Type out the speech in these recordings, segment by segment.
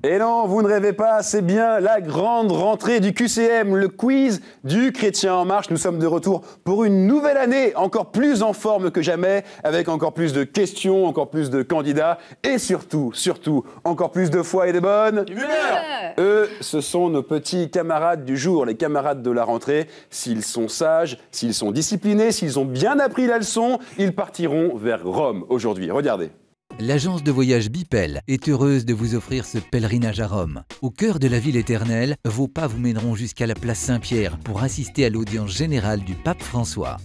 Et non, vous ne rêvez pas, c'est bien la grande rentrée du QCM, le quiz du Chrétien en marche. Nous sommes de retour pour une nouvelle année, encore plus en forme que jamais, avec encore plus de questions, encore plus de candidats et surtout, encore plus de foi et de bonne humeur. Eux, ce sont nos petits camarades du jour, les camarades de la rentrée. S'ils sont sages, s'ils sont disciplinés, s'ils ont bien appris la leçon, ils partiront vers Rome aujourd'hui. Regardez. L'agence de voyage Bipel est heureuse de vous offrir ce pèlerinage à Rome. Au cœur de la ville éternelle, vos pas vous mèneront jusqu'à la place Saint-Pierre pour assister à l'audience générale du pape François.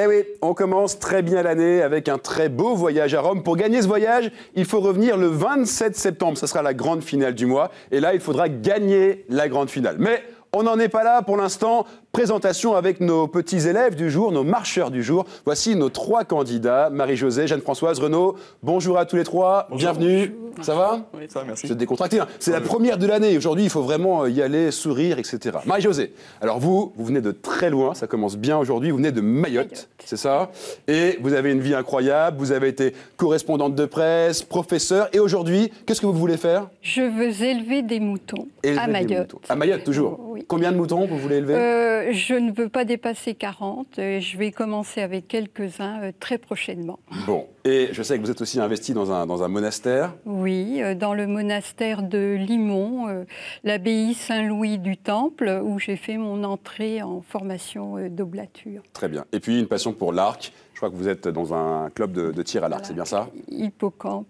Eh oui, on commence très bien l'année avec un très beau voyage à Rome. Pour gagner ce voyage, il faut revenir le 27 septembre. Ce sera la grande finale du mois. Et là, il faudra gagner la grande finale. Mais on n'en est pas là pour l'instant. Présentation avec nos petits élèves du jour, nos marcheurs du jour. Voici nos trois candidats, Marie-Josée, Jeanne-Françoise, Renaud. Bonjour à tous les trois, bonjour. Bienvenue. Bonjour. Ça va? Oui, ça va, merci. Vous êtes décontractés, hein. C'est la première de l'année. Aujourd'hui, il faut vraiment y aller, sourire, etc. Marie-Josée, alors vous venez de très loin, ça commence bien aujourd'hui. Vous venez de Mayotte, c'est ça? Et vous avez une vie incroyable. Vous avez été correspondante de presse, professeure. Et aujourd'hui, qu'est-ce que vous voulez faire? Je veux élever des moutons à Mayotte. À Mayotte, toujours? Oui. Combien de moutons vous voulez élever? Je ne veux pas dépasser 40. Je vais commencer avec quelques-uns très prochainement. Bon, et je sais que vous êtes aussi investi dans un monastère. Oui, dans le monastère de Limon, l'abbaye Saint-Louis du Temple, où j'ai fait mon entrée en formation d'oblature. Très bien. Et puis une passion pour l'arc. Je crois que vous êtes dans un club de tir à l'arc, c'est bien ça? Hippocampe.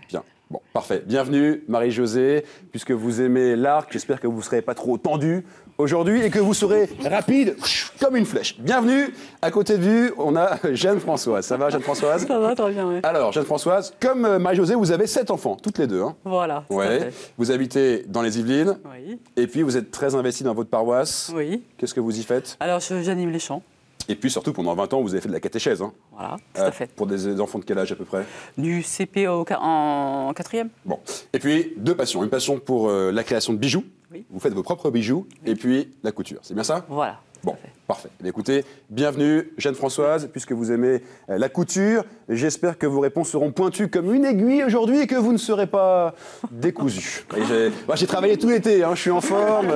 Bien. Bon, parfait. Bienvenue, Marie-Josée. Puisque vous aimez l'arc, j'espère que vous ne serez pas trop tendu aujourd'hui et que vous serez rapide comme une flèche. Bienvenue. À côté de vous, on a Jeanne-Françoise. Ça va, Jeanne-Françoise? Ça va, très bien, oui. Alors, Jeanne-Françoise, comme Marie-Josée, vous avez 7 enfants, toutes les deux. Hein. Voilà. Ouais. Vous habitez dans les Yvelines. Oui. Et puis, vous êtes très investi dans votre paroisse. Oui. Qu'est-ce que vous y faites? Alors, j'anime les chants. Et puis, surtout, pendant 20 ans, vous avez fait de la catéchèse. Hein. Voilà, tout à fait. Pour des enfants de quel âge à peu près? Du CP en 4e. Bon. Et puis, deux passions. Une passion pour la création de bijoux. Oui. Vous faites vos propres bijoux. Oui. Et puis, la couture. C'est bien ça? Voilà. Bon, parfait. Écoutez, bienvenue, Jeanne-Françoise, puisque vous aimez la couture. J'espère que vos réponses seront pointues comme une aiguille aujourd'hui et que vous ne serez pas décousus. J'ai travaillé tout l'été, hein, je suis en forme.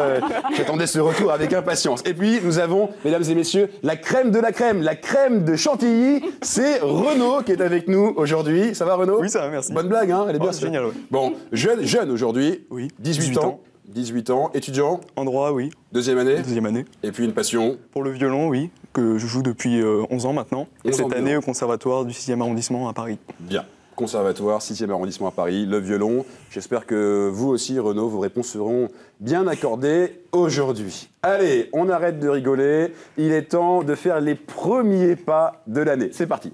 J'attendais ce retour avec impatience. Et puis, nous avons, mesdames et messieurs, la crème de la crème de Chantilly. C'est Renaud qui est avec nous aujourd'hui. Ça va, Renaud? Oui, ça va, merci. Bonne blague, hein, elle est bien. Génial, oui. Bon, jeune aujourd'hui, oui. 18 ans. 18 ans, étudiant? En droit, oui. Deuxième année? Deuxième année. Et puis une passion? Pour le violon, oui, que je joue depuis 11 ans maintenant. Et cette année au conservatoire du 6e arrondissement à Paris. Bien. Conservatoire, 6e arrondissement à Paris, le violon. J'espère que vous aussi, Renaud, vos réponses seront bien accordées aujourd'hui. Allez, on arrête de rigoler. Il est temps de faire les premiers pas de l'année. C'est parti.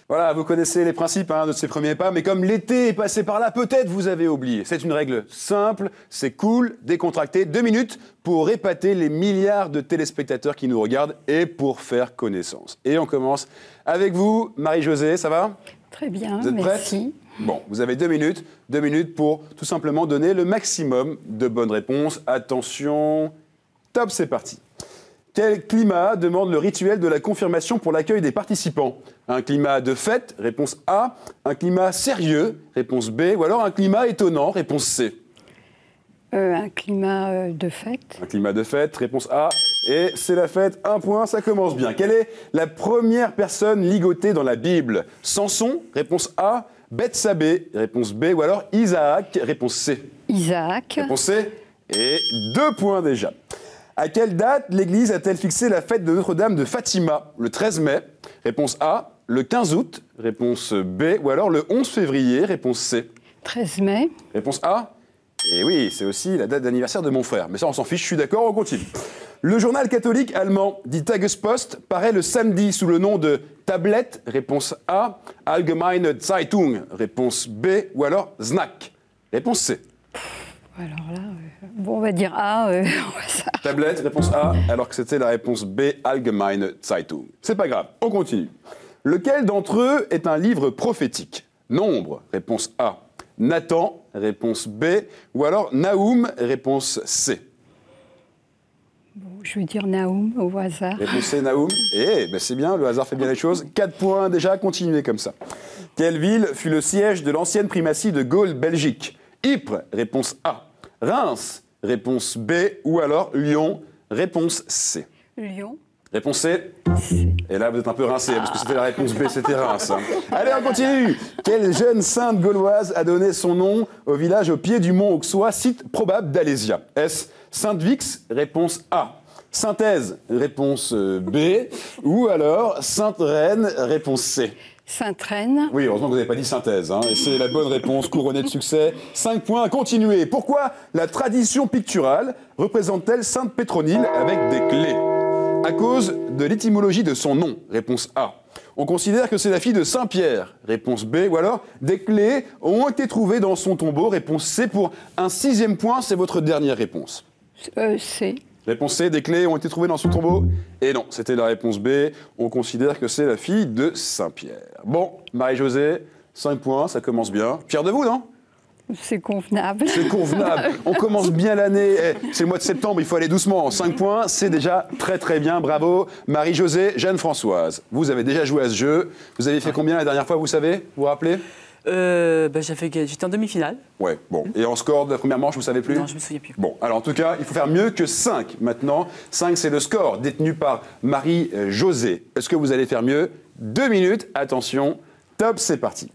Voilà, vous connaissez les principes de ces premiers pas, mais comme l'été est passé par là, peut-être vous avez oublié. C'est une règle simple, c'est cool, décontracté. 2 minutes pour épater les milliards de téléspectateurs qui nous regardent et pour faire connaissance. Et on commence avec vous, Marie-Josée, ça va? Très bien, vous êtes merci. Prête? Bon, vous avez 2 minutes. 2 minutes pour tout simplement donner le maximum de bonnes réponses. Attention, top, c'est parti. Quel climat demande le rituel de la confirmation pour l'accueil des participants? Un climat de fête, réponse A. Un climat sérieux, réponse B. Ou alors un climat étonnant, réponse C. Un climat de fête. Un climat de fête, réponse A. Et c'est la fête, 1 point, ça commence bien. Quelle est la première personne ligotée dans la Bible? Samson, réponse A. Bethsabée, réponse B. Ou alors Isaac, réponse C. Isaac. Réponse C. Et 2 points déjà. À quelle date l'Église a-t-elle fixé la fête de Notre-Dame de Fatima? Le 13 mai, réponse A. Le 15 août, réponse B. Ou alors le 11 février, réponse C. 13 mai. Réponse A. Et oui, c'est aussi la date d'anniversaire de mon frère. Mais ça, on s'en fiche, je suis d'accord, on continue. Le journal catholique allemand, dit Tagespost, paraît le samedi sous le nom de Tablette, réponse A. Allgemeine Zeitung, réponse B. Ou alors Znak, réponse C. Alors là, bon, on va dire A. Tablette, réponse A, alors que c'était la réponse B, Allgemeine Zeitung. C'est pas grave, on continue. Lequel d'entre eux est un livre prophétique? Nombre, réponse A. Nathan, réponse B. Ou alors Naoum, réponse C. Bon, je vais dire Naoum au hasard. Réponse C, Naoum. Eh, ben c'est bien, le hasard fait bien les choses. 4 points déjà, continuez comme ça. Quelle ville fut le siège de l'ancienne primatie de Gaule-Belgique? Ypres, réponse A. Reims, réponse B. Ou alors Lyon, réponse C. Lyon. Réponse C. Et là, vous êtes un peu rincé, parce que c'était la réponse B, c'était Reims. Hein. Allez, on continue. Quelle jeune sainte gauloise a donné son nom au village au pied du mont Auxois, site probable d'Alésia? Est-ce Sainte-Vix? Réponse A. Sainte-Thèse? Réponse B. Ou alors Sainte-Reine? Réponse C. Sainte-Reine. Oui, heureusement que vous n'avez pas dit synthèse. Hein, et c'est la bonne réponse, couronnée de succès. 5 points, continuez. Pourquoi la tradition picturale représente-t-elle Sainte Pétronille avec des clés? À cause de l'étymologie de son nom. Réponse A. On considère que c'est la fille de Saint-Pierre. Réponse B. Ou alors, des clés ont été trouvées dans son tombeau. Réponse C. Pour un 6e point, c'est votre dernière réponse. C. Réponse C, des clés ont été trouvées dans son tombeau. Et non, c'était la réponse B. On considère que c'est la fille de Saint-Pierre. Bon, Marie-Josée, 5 points, ça commence bien. Fier de vous, non? C'est convenable. C'est convenable. On commence bien l'année. C'est le mois de septembre, il faut aller doucement. 5 points, c'est déjà très très bien. Bravo. Marie-Josée, Jeanne-Françoise. Vous avez déjà joué à ce jeu. Vous avez fait combien la dernière fois, vous savez? Vous vous rappelez? J'étais en demi-finale. Ouais, bon. Et en score de la première manche, vous savez plus? Non, je me souviens plus. Bon, alors en tout cas, il faut faire mieux que 5 maintenant. 5, c'est le score détenu par Marie-Josée. Est-ce que vous allez faire mieux? 2 minutes, attention. Top, c'est parti.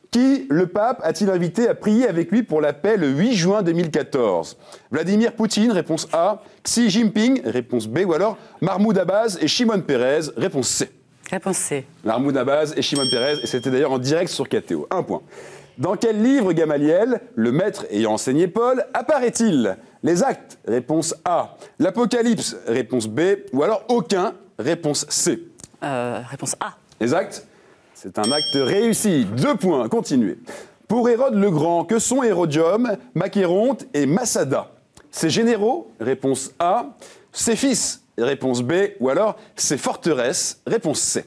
Qui le pape a-t-il invité à prier avec lui pour la paix le 8 juin 2014? Vladimir Poutine, réponse A. Xi Jinping, réponse B. Ou alors Mahmoud Abbas et Shimon Peres, réponse C. Réponse C. Mahmoud Abbas et Shimon Peres, et c'était d'ailleurs en direct sur KTO. 1 point. Dans quel livre Gamaliel, le maître ayant enseigné Paul, apparaît-il? Les Actes, réponse A. L'Apocalypse, réponse B. Ou alors aucun, réponse C. Réponse A. Les Actes? C'est un acte réussi. 2 points, continuez. Pour Hérode le Grand, que sont Hérodium, Machéronte et Massada? Ses généraux? Réponse A. Ses fils? Réponse B. Ou alors ses forteresses? Réponse C.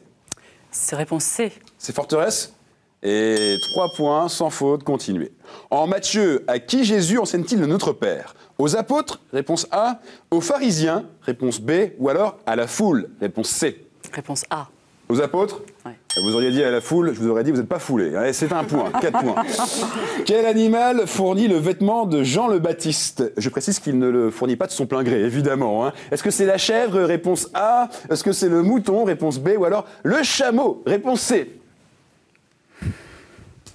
C'est réponse C. Ses forteresses? Et 3 points, sans faute, continuez. En Matthieu, à qui Jésus enseigne-t-il le Notre Père? Aux apôtres? Réponse A. Aux pharisiens? Réponse B. Ou alors à la foule? Réponse C. Réponse A. Aux apôtres? Ouais. Vous auriez dit à la foule, je vous aurais dit, vous n'êtes pas foulé. Allez, c'est 1 point, 4 points. Quel animal fournit le vêtement de Jean le Baptiste? Je précise qu'il ne le fournit pas de son plein gré, évidemment. Hein. Est-ce que c'est la chèvre? Réponse A. Est-ce que c'est le mouton? Réponse B. Ou alors le chameau? Réponse C.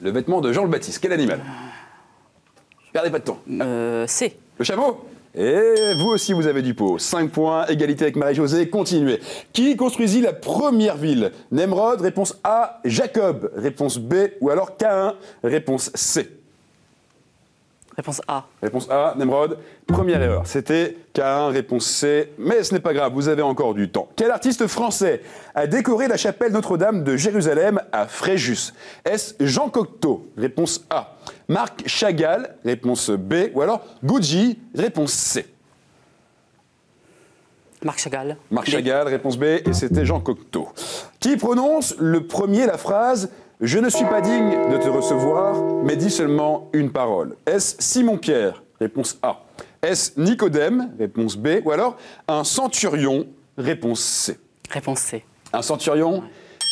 Le vêtement de Jean le Baptiste, quel animal? Perdez pas de temps. C. Le chameau? Et vous aussi, vous avez du pot. 5 points, égalité avec Marie-Josée, continuez. Qui construisit la première ville? Nemrod, réponse A. Jacob, réponse B. Ou alors Caïn, réponse C. Réponse A. Réponse A, Nemrod. Première erreur, c'était Caïn, réponse C. Mais ce n'est pas grave, vous avez encore du temps. Quel artiste français a décoré la chapelle Notre-Dame de Jérusalem à Fréjus? Est-ce Jean Cocteau? Réponse A. Marc Chagall, réponse B. Ou alors Gucci, réponse C. Marc Chagall. Marc Chagall, réponse B. Et c'était Jean Cocteau. Qui prononce le premier la phrase « Je ne suis pas digne de te recevoir, mais dis seulement une parole ». Est-ce Simon-Pierre? Réponse A. Est-ce Nicodème? Réponse B. Ou alors un centurion? Réponse C. Réponse C. Un centurion?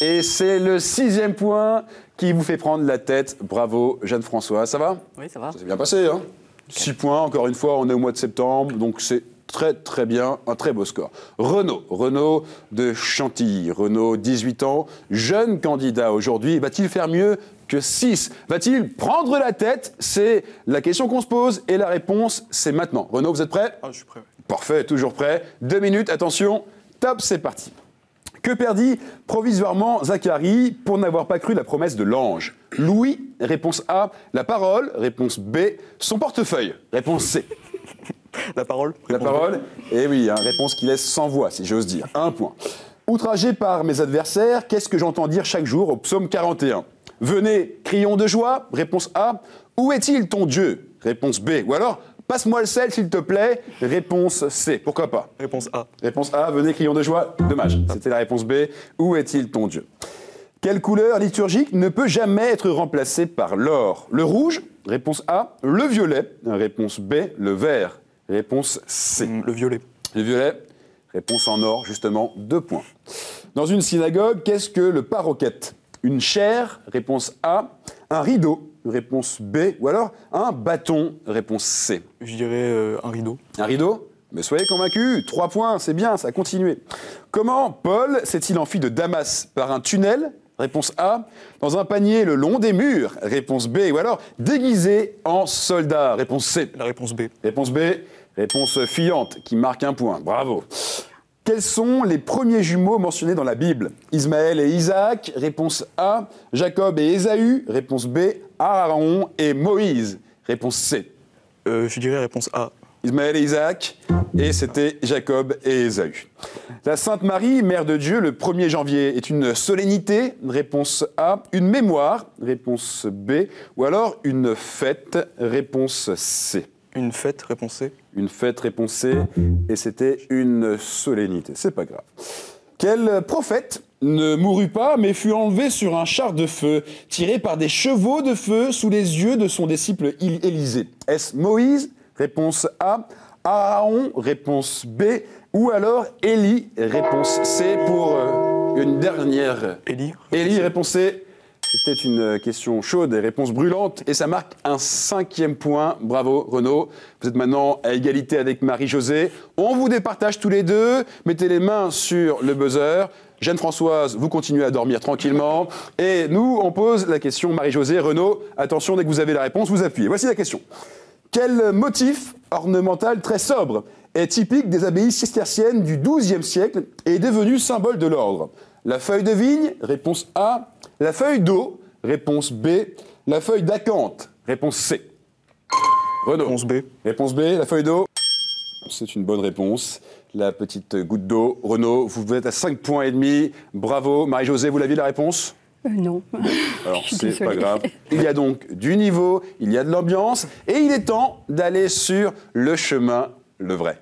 Et c'est le 6e point qui vous fait prendre la tête. Bravo, Jeanne-Françoise. Ça va? Oui, ça va. Ça s'est bien passé, hein? 6 points, encore une fois, on est au mois de septembre, donc c'est très très bien, un très beau score. Renaud de Chantilly, Renaud, 18 ans, jeune candidat aujourd'hui, va-t-il faire mieux que 6? Va-t-il prendre la tête? C'est la question qu'on se pose et la réponse, c'est maintenant. Renaud, vous êtes prêt? Ah, je suis prêt. Parfait, toujours prêt. 2 minutes, attention, top, c'est parti. Que perdit provisoirement Zacharie pour n'avoir pas cru la promesse de l'ange? Louis, réponse A. La parole, réponse B. Son portefeuille, réponse C. La parole? La parole? Eh oui, hein, réponse qui laisse sans voix, si j'ose dire. 1 point. Outragé par mes adversaires, qu'est-ce que j'entends dire chaque jour au psaume 41? Venez, crions de joie, réponse A. Où est-il ton Dieu? Réponse B. Ou alors, passe-moi le sel, s'il te plaît, réponse C. Pourquoi pas? Réponse A. Réponse A, venez, crions de joie. Dommage, c'était la réponse B. Où est-il ton Dieu? Quelle couleur liturgique ne peut jamais être remplacée par l'or? Le rouge? Réponse A. Le violet? Réponse B. Le vert? Réponse C. Le violet. Le violet? Réponse en or, justement, 2 points. Dans une synagogue, qu'est-ce que le paroquet? Une chaire, réponse A. Un rideau, réponse B. Ou alors un bâton, réponse C. Je dirais un rideau. Un rideau? Mais soyez convaincus, 3 points, c'est bien, ça a continué. Comment Paul s'est-il enfui de Damas? Par un tunnel? Réponse A. Dans un panier le long des murs? Réponse B. Ou alors déguisé en soldat? Réponse C. La réponse B. Réponse B. Réponse fuyante, qui marque 1 point. Bravo. Quels sont les premiers jumeaux mentionnés dans la Bible? Ismaël et Isaac? Réponse A. Jacob et Ésaü? Réponse B. Aaron et Moïse? Réponse C. Je dirais réponse A. Ismaël et Isaac, et c'était Jacob et Ésaü. La Sainte Marie, Mère de Dieu, le 1er janvier, est une solennité? Réponse A. Une mémoire? Réponse B. Ou alors une fête? Réponse C. Une fête, réponse C. Une fête, réponse C, et c'était une solennité. C'est pas grave. Quel prophète ne mourut pas, mais fut enlevé sur un char de feu, tiré par des chevaux de feu sous les yeux de son disciple Élisée? Est-ce Moïse? Réponse A. Aaron? Réponse B. Ou alors Élie? Réponse C pour une dernière. Élie? Élie, réponse C. C'était une question chaude et réponse brûlante. Et ça marque un 5e point. Bravo, Renaud. Vous êtes maintenant à égalité avec Marie-Josée. On vous départage tous les deux. Mettez les mains sur le buzzer. Jeanne-Françoise, vous continuez à dormir tranquillement. Et nous, on pose la question Marie-Josée. Renaud, attention, dès que vous avez la réponse, vous appuyez. Voici la question. Quel motif ornemental très sobre est typique des abbayes cisterciennes du XIIe siècle et est devenu symbole de l'ordre? La feuille de vigne, réponse A. La feuille d'eau, réponse B. La feuille d'acanthe, réponse C. Renaud. Réponse B. Réponse B, la feuille d'eau. C'est une bonne réponse. La petite goutte d'eau. Renaud, vous êtes à 5 points et demi. Bravo. Marie-Josée, vous l'aviez la réponse? Non. Alors, Je suis c'est pas désolée. grave. Il y a donc du niveau, il y a de l'ambiance, et il est temps d'aller sur le chemin, le vrai.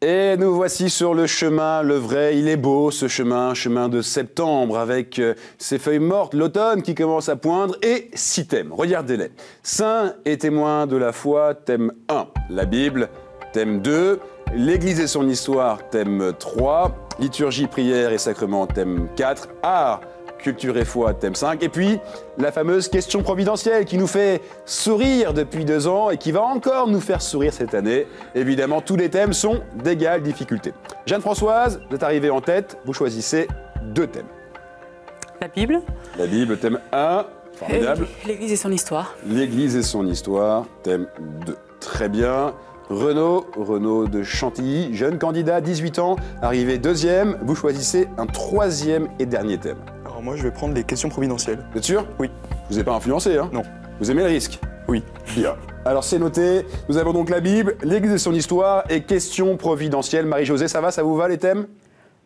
Et nous voici sur le chemin, le vrai. Il est beau, ce chemin, chemin de septembre, avec ses feuilles mortes, l'automne qui commence à poindre, et 6 thèmes. Regardez-les. Saints et témoins de la foi, thème 1. La Bible, thème 2. L'Église et son histoire, thème 3. Liturgie, prière et sacrement, thème 4. Art, culture et foi, thème 5. Et puis, la fameuse question providentielle qui nous fait sourire depuis 2 ans et qui va encore nous faire sourire cette année. Évidemment, tous les thèmes sont d'égale difficulté. Jeanne-Françoise, vous êtes arrivée en tête, vous choisissez 2 thèmes. La Bible. La Bible, thème 1, formidable. L'Église et son histoire. L'Église et son histoire, thème 2. Très bien. Renaud de Chantilly, jeune candidat, 18 ans, arrivé 2e. Vous choisissez un 3e et dernier thème. Alors moi, je vais prendre les questions providentielles. Vous êtes sûr? Oui. Vous n'êtes pas influencé, hein? Non. Vous aimez le risque? Oui. Bien. Alors c'est noté. Nous avons donc la Bible, l'Église et son histoire et questions providentielles. Marie-Josée, ça va? Ça vous va les thèmes?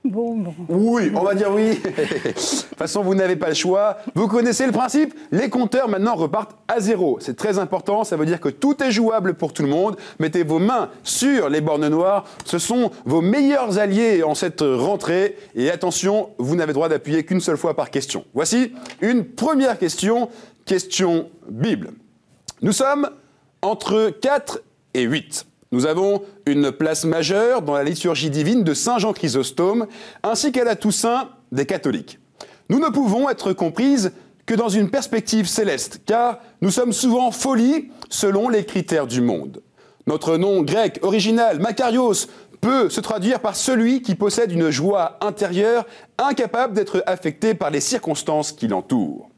Bon. Oui, on va dire oui. De toute façon, vous n'avez pas le choix. Vous connaissez le principe. Les compteurs maintenant repartent à 0. C'est très important. Ça veut dire que tout est jouable pour tout le monde. Mettez vos mains sur les bornes noires. Ce sont vos meilleurs alliés en cette rentrée. Et attention, vous n'avez droit d'appuyer qu'une seule fois par question. Voici une première question. Question Bible. Nous sommes entre 4 et 8. Nous avons une place majeure dans la liturgie divine de Saint Jean Chrysostome, ainsi qu'à la Toussaint des catholiques. Nous ne pouvons être comprises que dans une perspective céleste, car nous sommes souvent folies selon les critères du monde. Notre nom grec original, Makarios, peut se traduire par celui qui possède une joie intérieure, incapable d'être affecté par les circonstances qui l'entourent.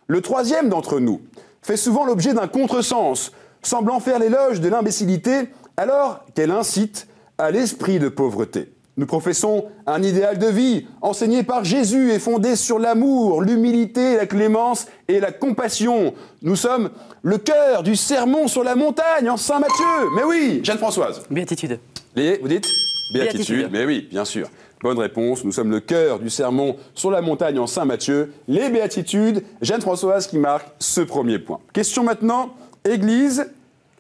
Le troisième d'entre nous fait souvent l'objet d'un contresens, semblant faire l'éloge de l'imbécilité, alors qu'elle incite à l'esprit de pauvreté. Nous professons un idéal de vie enseigné par Jésus et fondé sur l'amour, l'humilité, la clémence et la compassion. Nous sommes le cœur du sermon sur la montagne en Saint Matthieu. Mais oui, Jeanne-Françoise. Béatitude. Vous dites? Béatitude. Mais oui, bien sûr. Bonne réponse. Nous sommes le cœur du sermon sur la montagne en Saint Matthieu. Les béatitudes. Jeanne-Françoise qui marque ce premier point. Question maintenant, Église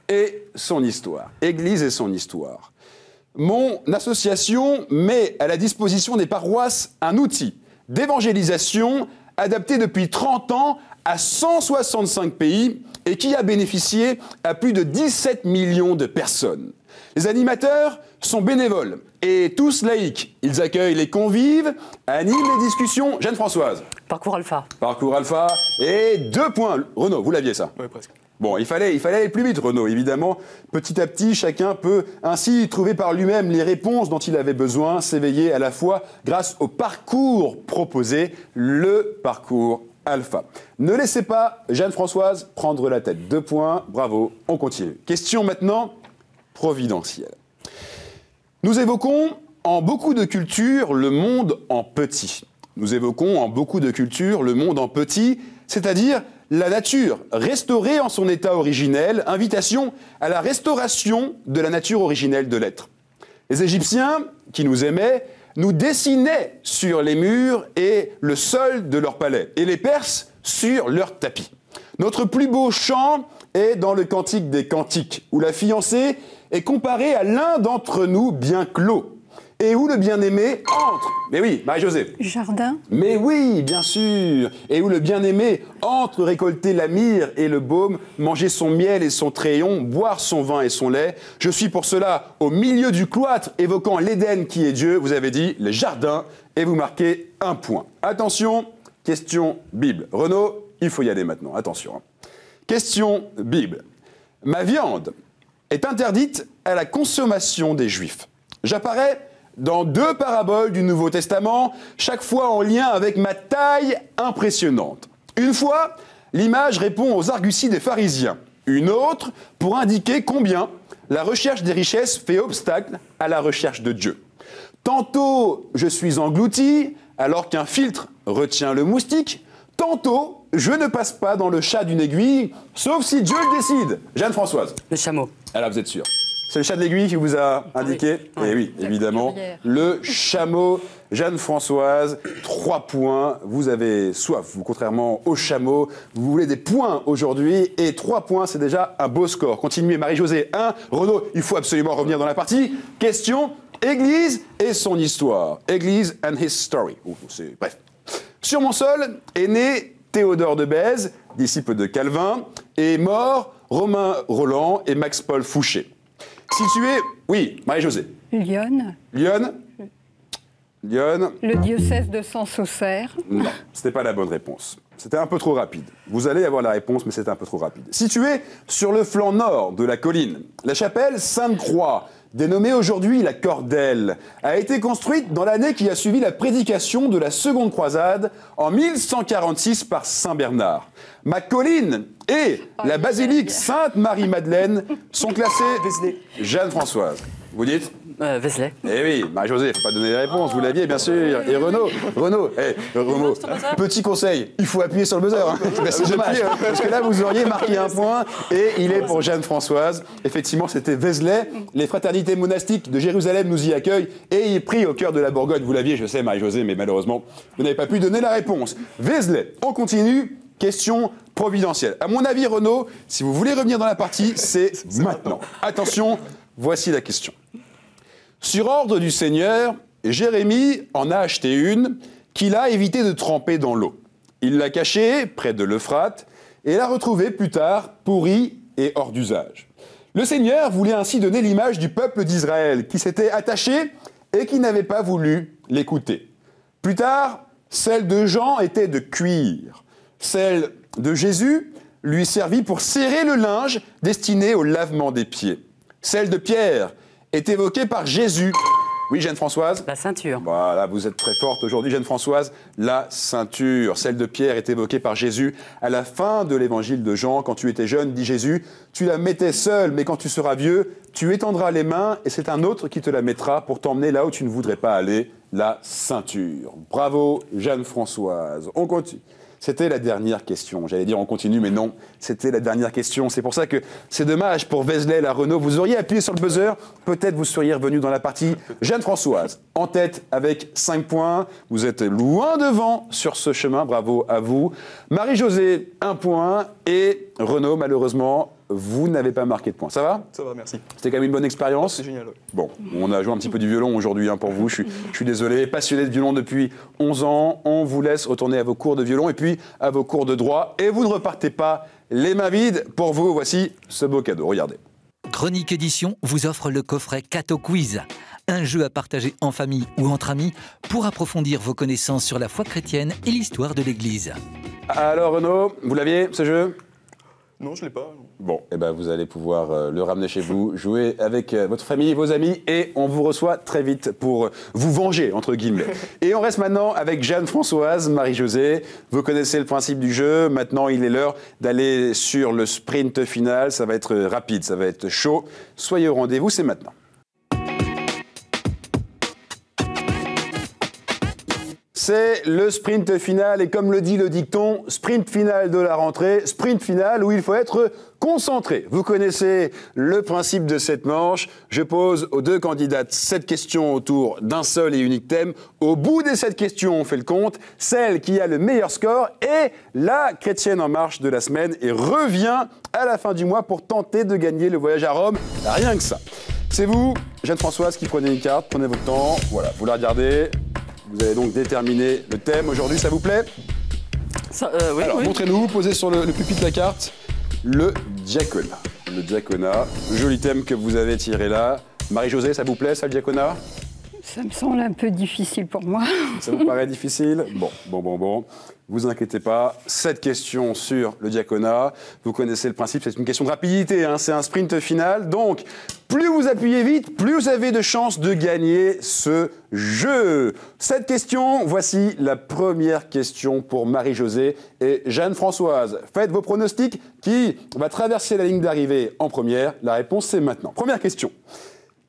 et son histoire. Église et son histoire. Mon association met à la disposition des paroisses un outil d'évangélisation adapté depuis 30 ans à 165 pays et qui a bénéficié à plus de 17 millions de personnes. Les animateurs sont bénévoles et tous laïcs. Ils accueillent les convives, animent les discussions. Jeanne-Françoise. Parcours Alpha. Parcours Alpha et 2 points. Renaud, vous l'aviez ça? Oui, presque. Bon, il fallait aller plus vite, Renaud, évidemment. Petit à petit, chacun peut ainsi trouver par lui-même les réponses dont il avait besoin, s'éveiller à la fois grâce au parcours proposé, le parcours Alpha. Ne laissez pas Jeanne-Françoise prendre la tête. 2 points, bravo, on continue. Question maintenant providentielle. Nous évoquons en beaucoup de cultures le monde en petit. Nous évoquons en beaucoup de cultures le monde en petit, c'est-à-dire la nature restaurée en son état originel, invitation à la restauration de la nature originelle de l'être. Les Égyptiens, qui nous aimaient, nous dessinaient sur les murs et le sol de leur palais, et les Perses sur leur tapis. Notre plus beau chant est dans le Cantique des Cantiques, où la fiancée est comparée à l'un d'entre nous bien clos, et où le bien-aimé entre. Mais oui, Marie-Josée. Jardin. Mais oui, bien sûr. Et où le bien-aimé entre récolter la myrrhe et le baume, manger son miel et son crayon, boire son vin et son lait. Je suis pour cela au milieu du cloître, évoquant l'Éden qui est Dieu. Vous avez dit le jardin, et vous marquez 1 point. Attention, question Bible. Renaud, il faut y aller maintenant. Attention. Question Bible. Ma viande est interdite à la consommation des Juifs. J'apparais dans 2 paraboles du Nouveau Testament, chaque fois en lien avec ma taille impressionnante. Une fois, l'image répond aux arguties des pharisiens. Une autre pour indiquer combien la recherche des richesses fait obstacle à la recherche de Dieu. Tantôt, je suis englouti alors qu'un filtre retient le moustique. Tantôt, je ne passe pas dans le chat d'une aiguille, sauf si Dieu le décide. Jeanne-Françoise. Le chameau. Ah là, vous êtes sûr. C'est le chat de l'aiguille qui vous a indiqué? Oui. Eh oui, évidemment. Le chameau. Jeanne-Françoise, 3 points. Vous avez soif, vous, contrairement au chameau. Vous voulez des points aujourd'hui. Et 3 points, c'est déjà un beau score. Continuez, Marie-Josée. 1. Renaud, il faut absolument revenir dans la partie. Question, Église et son histoire. Église and his story. Bref. Sur mon sol est né Théodore de Bèze, disciple de Calvin, et mort Romain Roland et Max-Paul Fouché. Situé, oui, Marie-Josée. Lyon. Lyon. Le diocèse de Sens-Auxerre. Non, ce n'est pas la bonne réponse. C'était un peu trop rapide. Vous allez avoir la réponse, mais c'est un peu trop rapide. Situé sur le flanc nord de la colline, la chapelle Sainte-Croix, dénommée aujourd'hui la Cordelle, a été construite dans l'année qui a suivi la prédication de la Seconde Croisade en 1146 par Saint Bernard. Ma colline et la basilique Sainte-Marie-Madeleine sont classées Jeanne-Françoise. Vous dites? Vézelay. Eh oui, Marie-Josée, il ne faut pas donner les réponses, vous l'aviez bien sûr. Et Renaud, petit conseil, il faut appuyer sur le buzzer. Hein. C'est dommage, parce que là vous auriez marqué 1 point et il est pour Jeanne-Françoise. Effectivement, c'était Vézelay. Les fraternités monastiques de Jérusalem nous y accueillent et il est pris au cœur de la Bourgogne. Vous l'aviez, je sais, Marie-Josée, mais malheureusement, vous n'avez pas pu donner la réponse. Vézelay, on continue. Question providentielle. À mon avis, Renaud, si vous voulez revenir dans la partie, c'est maintenant. Attention, voici la question. Sur ordre du Seigneur, Jérémie en a acheté une qu'il a évité de tremper dans l'eau. Il l'a cachée près de l'Euphrate et l'a retrouvée plus tard pourrie et hors d'usage. Le Seigneur voulait ainsi donner l'image du peuple d'Israël qui s'était attaché et qui n'avait pas voulu l'écouter. Plus tard, celle de Jean était de cuir. Celle de Jésus lui servit pour serrer le linge destiné au lavement des pieds. Celle de Pierre est évoquée par Jésus. Oui, Jeanne-Françoise? La ceinture. Voilà, vous êtes très forte aujourd'hui, Jeanne-Françoise. La ceinture. Celle de Pierre est évoquée par Jésus à la fin de l'évangile de Jean. Quand tu étais jeune, dit Jésus, tu la mettais seule, mais quand tu seras vieux, tu étendras les mains et c'est un autre qui te la mettra pour t'emmener là où tu ne voudrais pas aller. La ceinture. Bravo, Jeanne-Françoise. On continue. C'était la dernière question. J'allais dire on continue, mais non, c'était la dernière question. C'est pour ça que c'est dommage pour Vézelay, la Renaud. Vous auriez appuyé sur le buzzer, peut-être vous seriez revenu dans la partie. Jeanne-Françoise, en tête avec 5 points. Vous êtes loin devant sur ce chemin, bravo à vous. Marie-Josée, 1 point. Et Renaud, malheureusement, vous n'avez pas marqué de points. Ça va? Ça va, merci. C'était quand même une bonne expérience. C'est génial. Ouais. Bon, on a joué un petit peu du violon aujourd'hui pour vous. Je suis désolé. Passionné de violon depuis 11 ans. On vous laisse retourner à vos cours de violon et puis à vos cours de droit. Et vous ne repartez pas les mains vides. Pour vous, voici ce beau cadeau. Regardez. Chronique Édition vous offre le coffret Cato Quiz, un jeu à partager en famille ou entre amis pour approfondir vos connaissances sur la foi chrétienne et l'histoire de l'Église. Alors Renaud, vous l'aviez ce jeu? Non, je l'ai pas. Bon, eh ben vous allez pouvoir le ramener chez vous, jouer avec votre famille, vos amis, et on vous reçoit très vite pour vous venger, entre guillemets. Et on reste maintenant avec Jeanne-Françoise, Marie-Josée. Vous connaissez le principe du jeu. Maintenant, il est l'heure d'aller sur le sprint final. Ça va être rapide, ça va être chaud. Soyez au rendez-vous, c'est maintenant. C'est le sprint final et comme le dit le dicton, sprint final de la rentrée, sprint final où il faut être concentré. Vous connaissez le principe de cette manche. Je pose aux deux candidates 7 questions autour d'un seul et unique thème. Au bout des 7 questions, on fait le compte. Celle qui a le meilleur score est la chrétienne en marche de la semaine et revient à la fin du mois pour tenter de gagner le voyage à Rome. Rien que ça. C'est vous, Jeanne-Françoise, qui prenez une carte, prenez votre temps. Voilà, vous la regardez. Vous allez donc déterminer le thème aujourd'hui, ça vous plaît? Oui, Alors, oui. montrez-nous, posez sur le pupitre de la carte, le diaconat. Le diaconat, joli thème que vous avez tiré là. Marie-Josée, ça vous plaît, ça, le diaconat? Ça me semble un peu difficile pour moi. Ça vous paraît difficile? Bon. Vous inquiétez pas. 7 questions sur le diaconat. Vous connaissez le principe, c'est une question de rapidité, hein. C'est un sprint final. Donc, plus vous appuyez vite, plus vous avez de chances de gagner ce jeu. 7 questions. Voici la première question pour Marie-Josée et Jeanne-Françoise. Faites vos pronostics. Qui va traverser la ligne d'arrivée en première? La réponse, c'est maintenant. Première question.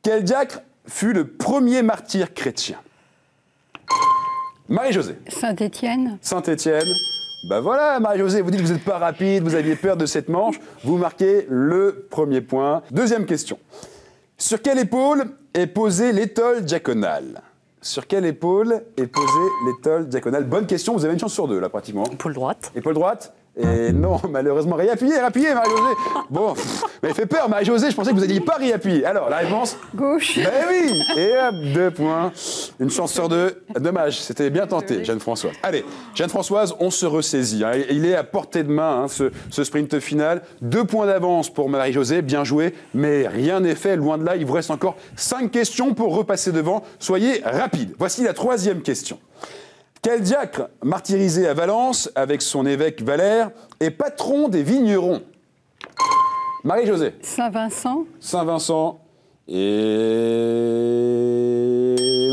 Quel diacre fut le premier martyr chrétien? Marie-Josée. Saint-Étienne. Saint-Étienne. Ben voilà, Marie-Josée, vous dites que vous n'êtes pas rapide, vous aviez peur de cette manche. Vous marquez le premier point. Deuxième question. Sur quelle épaule est posée l'étole diaconale? Sur quelle épaule est posée l'étole diaconale? Bonne question, vous avez une chance sur deux, là, pratiquement. Épaule droite. Épaule droite? Et non, malheureusement, réappuyez, Marie-Josée. Bon, mais elle fait peur, Marie-Josée, je pensais que vous n'alliez pas réappuyer. Alors, la réponse? Gauche. Ben oui. Et hop, 2 points. Une chance sur 2. Dommage, c'était bien tenté, Oui. Jeanne-Françoise. Allez, Jeanne-Françoise, on se ressaisit, hein. Il est à portée de main, hein, ce sprint final. 2 points d'avance pour Marie-Josée, bien joué. Mais rien n'est fait, loin de là. Il vous reste encore 5 questions pour repasser devant. Soyez rapides. Voici la 3e question. Quel diacre, martyrisé à Valence avec son évêque Valère, est patron des vignerons? Marie-Josée. Saint-Vincent. Saint-Vincent. Et...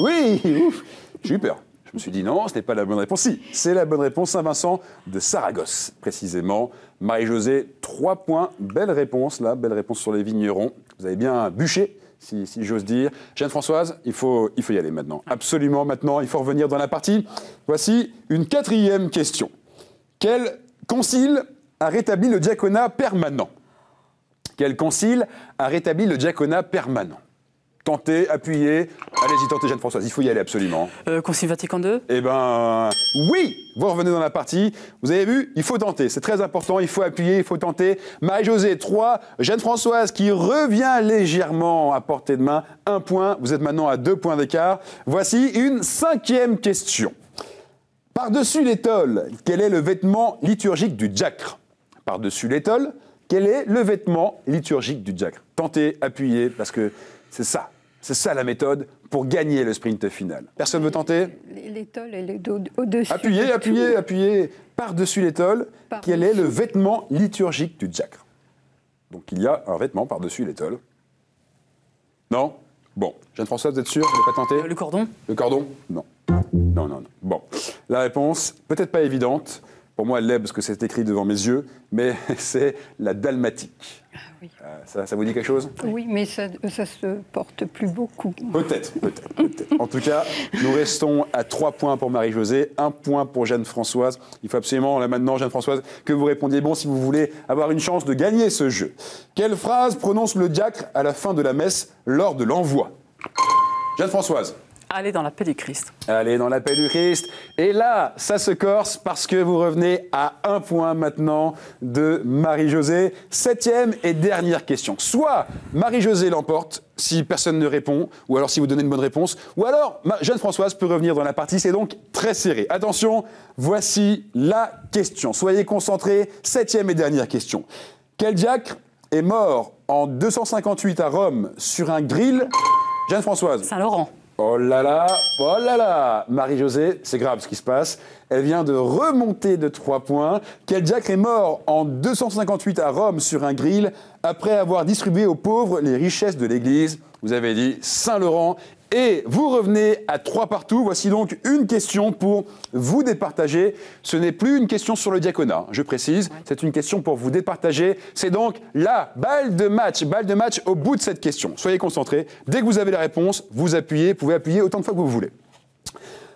Oui, ouf, j'ai eu peur. Je me suis dit non, ce n'est pas la bonne réponse. Si, c'est la bonne réponse, Saint-Vincent de Saragosse, précisément. Marie-Josée, 3 points. Belle réponse, là, belle réponse sur les vignerons. Vous avez bien bûché, si j'ose dire. Jeanne-Françoise, il faut y aller maintenant. Absolument, maintenant, il faut revenir dans la partie. Voici une 4e question. Quel concile a rétabli le diaconat permanent? Quel concile a rétabli le diaconat permanent? Tentez, appuyez. Allez-y, tentez, Jeanne-Françoise, il faut y aller absolument. Concile Vatican II. Eh ben, oui, vous revenez dans la partie. Vous avez vu, il faut tenter, c'est très important, il faut appuyer, il faut tenter. Marie-Josée, 3. Jeanne-Françoise qui revient légèrement à portée de main, 1 point. Vous êtes maintenant à 2 points d'écart. Voici une 5e question. Par-dessus l'étole, quel est le vêtement liturgique du diacre? Par-dessus l'étole, quel est le vêtement liturgique du diacre? Tentez, appuyez, parce que c'est ça la méthode pour gagner le sprint final. Personne veut tenter? L'étole, elle est au-dessus. Appuyez. Par-dessus l'étole, quel est le vêtement liturgique du diacre? Donc il y a un vêtement par-dessus l'étole. Non? Bon. Jeanne-Françoise, vous êtes sûre? Vous n'avez pas tenté? Le cordon. Le cordon? Non. Non. Bon. La réponse, peut-être pas évidente. Pour moi, elle l'est parce que c'est écrit devant mes yeux, mais c'est la dalmatique. Ah, oui. Ça vous dit quelque chose? Oui, mais ça se porte plus beaucoup. Peut-être. En tout cas, nous restons à 3 points pour Marie-Josée, 1 point pour Jeanne-Françoise. Il faut absolument, là maintenant, Jeanne-Françoise, que vous répondiez bon si vous voulez avoir une chance de gagner ce jeu. Quelle phrase prononce le diacre à la fin de la messe lors de l'envoi? Jeanne-Françoise. Allez dans la paix du Christ. Allez dans la paix du Christ. Et là, ça se corse parce que vous revenez à 1 point maintenant de Marie-Josée. 7e et dernière question. Soit Marie-Josée l'emporte, si personne ne répond, ou alors si vous donnez une bonne réponse, ou alors Jeanne-Françoise peut revenir dans la partie, c'est donc très serré. Attention, voici la question. Soyez concentrés, 7e et dernière question. Quel diacre est mort en 258 à Rome sur un grill? Jeanne-Françoise. Saint-Laurent. Oh là là, Marie-Josée, c'est grave ce qui se passe. Elle vient de remonter de 3 points. Quel diacre est mort en 258 à Rome sur un grill après avoir distribué aux pauvres les richesses de l'Église? Vous avez dit Saint-Laurent. Et vous revenez à 3 partout. Voici donc une question pour vous départager. Ce n'est plus une question sur le diaconat, je précise. C'est une question pour vous départager. C'est donc la balle de match. Balle de match au bout de cette question. Soyez concentrés. Dès que vous avez la réponse, vous appuyez. Vous pouvez appuyer autant de fois que vous voulez.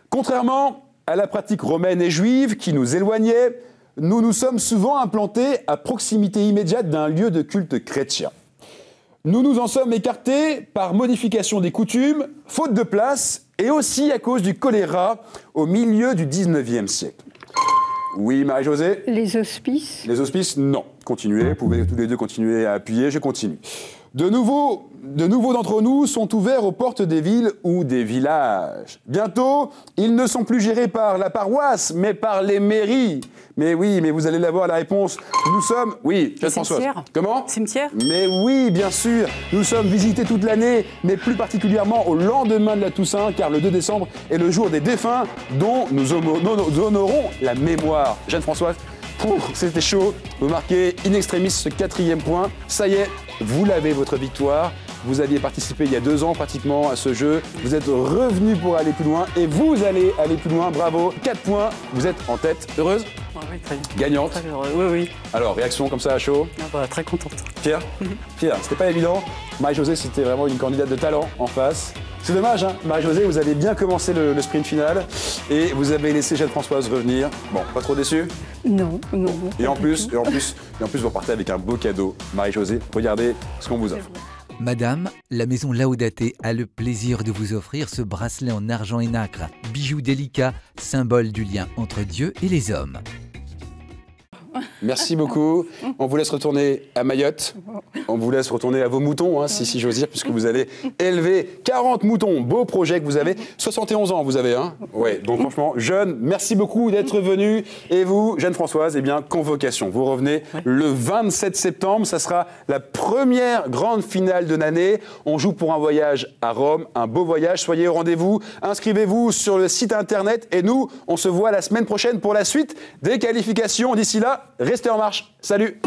Contrairement à la pratique romaine et juive qui nous éloignait, nous nous sommes souvent implantés à proximité immédiate d'un lieu de culte chrétien. Nous nous en sommes écartés par modification des coutumes, faute de place et aussi à cause du choléra au milieu du 19e siècle. Oui, Marie-Josée? Les hospices? Les hospices, non. Continuez, vous pouvez tous les deux continuer à appuyer, je continue. De nouveaux d'entre nous sont ouverts aux portes des villes ou des villages. Bientôt, ils ne sont plus gérés par la paroisse, mais par les mairies. Mais oui, mais vous allez l'avoir la réponse. Nous sommes... Oui, Jeanne-Françoise. Comment? Cimetière? Mais oui, bien sûr. Nous sommes visités toute l'année, mais plus particulièrement au lendemain de la Toussaint, car le 2 décembre est le jour des défunts dont nous honorons la mémoire. Jeanne-Françoise, c'était chaud. Vous marquez in extremis ce 4e point. Ça y est, vous l'avez, votre victoire. Vous aviez participé il y a 2 ans pratiquement à ce jeu. Vous êtes revenu pour aller plus loin et vous allez aller plus loin. Bravo. 4 points. Vous êtes en tête. Heureuse? Oui, très bien. Gagnante? Très heureux. Oui, oui. Alors, réaction comme ça à chaud? Très contente. Fière? Fière. C'était pas évident. Marie-Josée, c'était vraiment une candidate de talent en face. C'est dommage, hein. Marie-Josée, vous avez bien commencé le sprint final et vous avez laissé Jeanne-Françoise revenir. Bon, pas trop déçu? Non. Et en plus, vous repartez avec un beau cadeau. Marie-Josée, regardez ce qu'on vous offre. Madame, la maison Laudaté a le plaisir de vous offrir ce bracelet en argent et nacre, bijou délicat, symbole du lien entre Dieu et les hommes. Merci beaucoup. On vous laisse retourner à Mayotte. On vous laisse retourner à vos moutons, hein, si j'ose dire, puisque vous allez élever 40 moutons. Beau projet que vous avez. 71 ans, vous avez, hein? Ouais, donc franchement, jeune, merci beaucoup d'être venu. Et vous, Jeanne-Françoise, eh bien, convocation. Vous revenez le 27 septembre. Ça sera la première grande finale de l'année. On joue pour un voyage à Rome, un beau voyage. Soyez au rendez-vous. Inscrivez-vous sur le site internet. Et nous, on se voit la semaine prochaine pour la suite des qualifications. D'ici là, restez en marche. Salut!